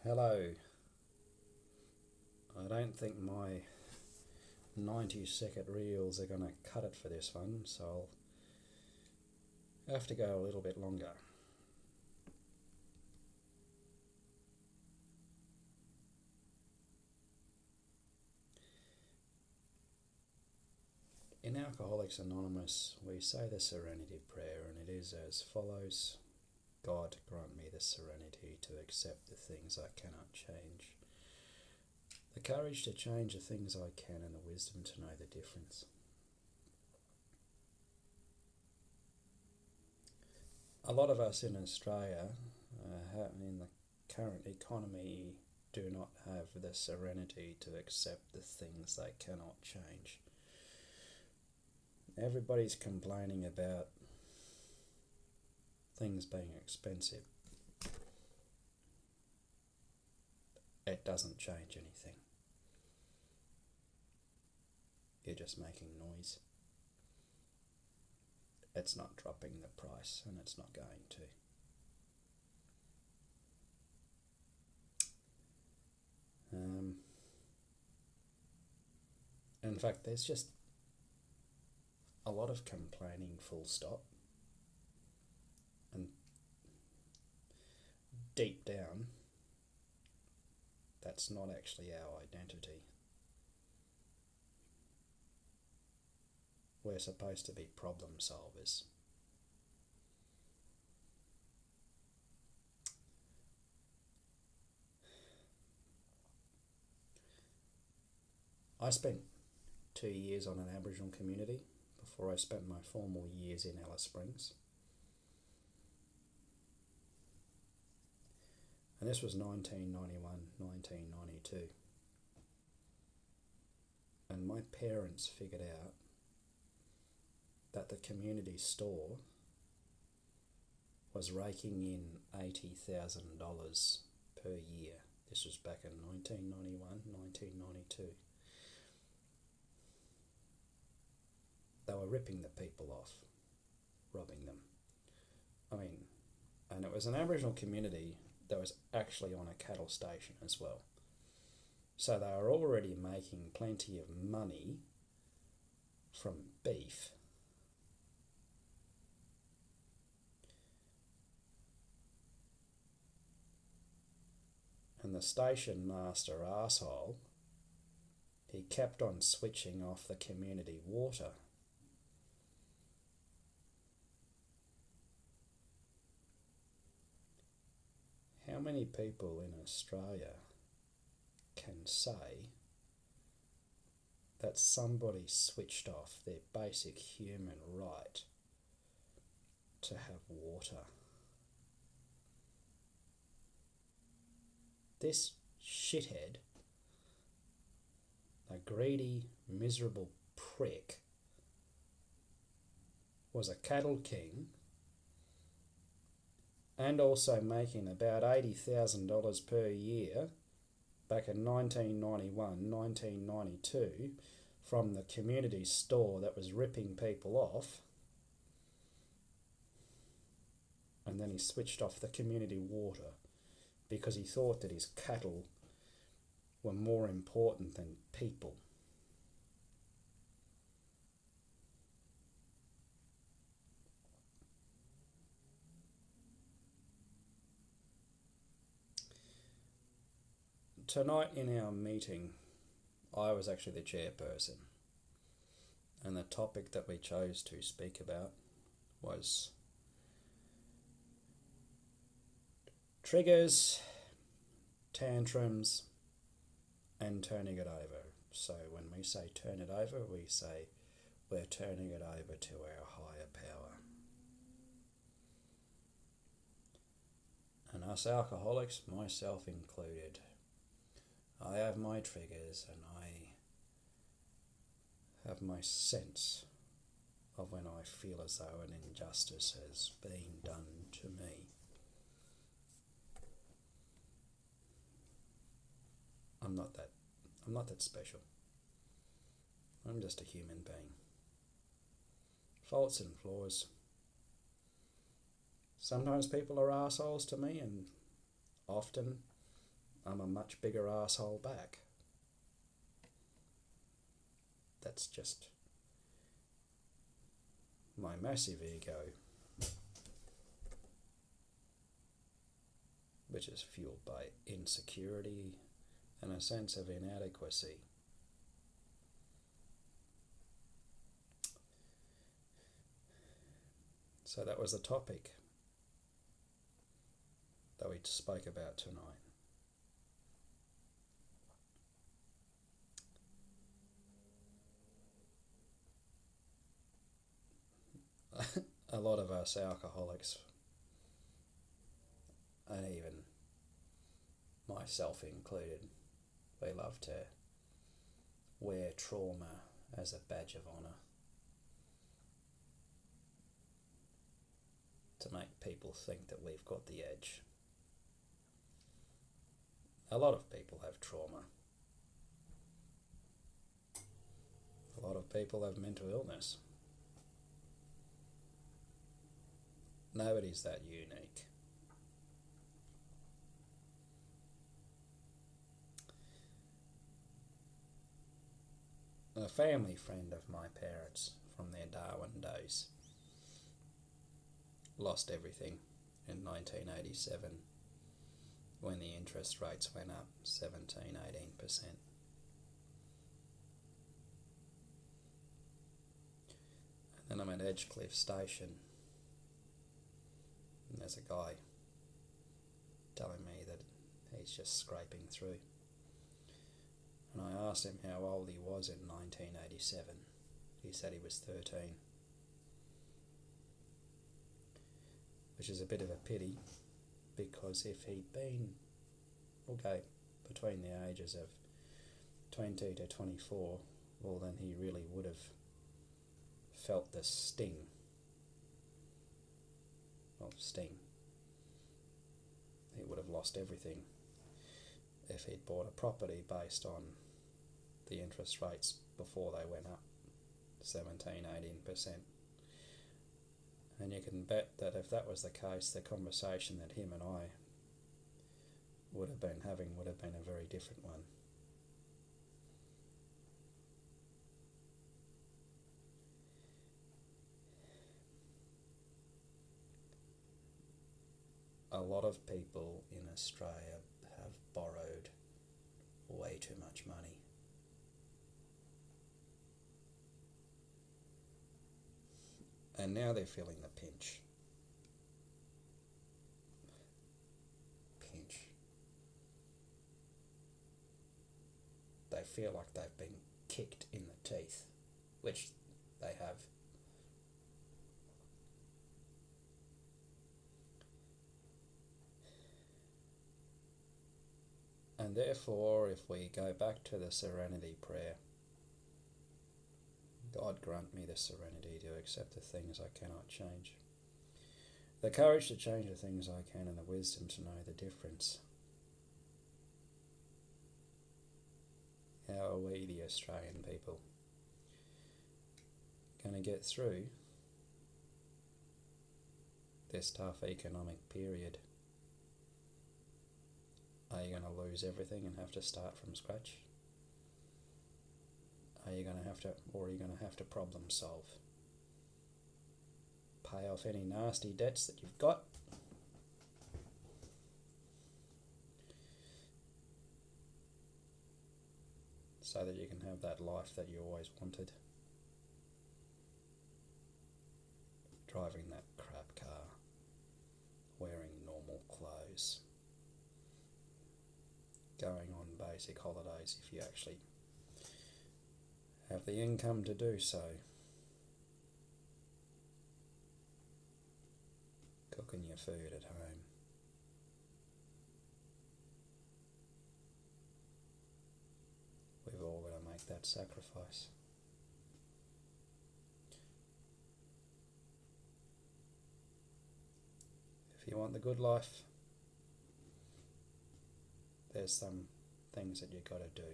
Hello. I don't think my 90-second reels are going to cut it for this one, so I'll have to go a little bit longer. In Alcoholics Anonymous, we say the serenity prayer, and it is as follows. God, grant me the serenity to accept the things I cannot change, the courage to change the things I can, and the wisdom to know the difference. A lot of us in Australia, in the current economy, do not have the serenity to accept the things they cannot change. Everybody's complaining about things being expensive. It doesn't change anything. You're just making noise. It's not dropping the price, and it's not going to. In fact, there's just a lot of complaining, full stop. And deep down, that's not actually our identity. We're supposed to be problem solvers. I spent 2 years on an Aboriginal community before I spent my formal years in Alice Springs. And this was 1991, 1992. And my parents figured out that the community store was raking in $80,000 per year. This was back in 1991, 1992. They were ripping the people off, robbing them. And it was an Aboriginal community that was actually on a cattle station as well. So they were already making plenty of money from beef. And the station master arsehole, he kept on switching off the community water. How many people in Australia can say that somebody switched off their basic human right to have water? This shithead, a greedy, miserable prick, was a cattle king and also making about $80,000 per year back in 1991, 1992 from the community store that was ripping people off. And then he switched off the community water because he thought that his cattle were more important than people. Tonight in our meeting, I was actually the chairperson, and the topic that we chose to speak about was triggers, tantrums, and turning it over. So when we say turn it over, we say we're turning it over to our higher power. And us alcoholics, myself included, I have my triggers, and I have my sense of when I feel as though an injustice has been done to me. I'm not that special. I'm just a human being. Faults and flaws. Sometimes people are arseholes to me, and often I'm a much bigger asshole back. That's just my massive ego, which is fueled by insecurity and a sense of inadequacy. So that was the topic that we spoke about tonight. A lot of us alcoholics, and even myself included, we love to wear trauma as a badge of honour to make people think that we've got the edge. A lot of people have trauma. A lot of people have mental illness. Nobody's that unique. A family friend of my parents from their Darwin days lost everything in 1987 when the interest rates went up 17-18%. And then I'm at Edgecliff Station and there's a guy telling me that he's just scraping through. And I asked him how old he was in 1987. He said he was 13. Which is a bit of a pity, because if he'd been, between the ages of 20 to 24, well then he really would have felt the sting. He would have lost everything if he'd bought a property based on the interest rates before they went up 17-18%. And you can bet that if that was the case, the conversation that him and I would have been having would have been a very different one. A lot of people in Australia have borrowed way too much money. And now they're feeling the pinch. They feel like they've been kicked in the teeth, which they have. And therefore, if we go back to the serenity prayer, God grant me the serenity to accept the things I cannot change, the courage to change the things I can, and the wisdom to know the difference. How are we, the Australian people, going to get through this tough economic period? Are you going to lose everything and have to start from scratch? Are you going to have to problem solve? Pay off any nasty debts that you've got? So that you can have that life that you always wanted. Driving that crap car, wearing normal clothes, going on basic holidays if you actually have the income to do so, cooking your food at home. We've all got to make that sacrifice. If you want the good life, there's some things that you've got to do.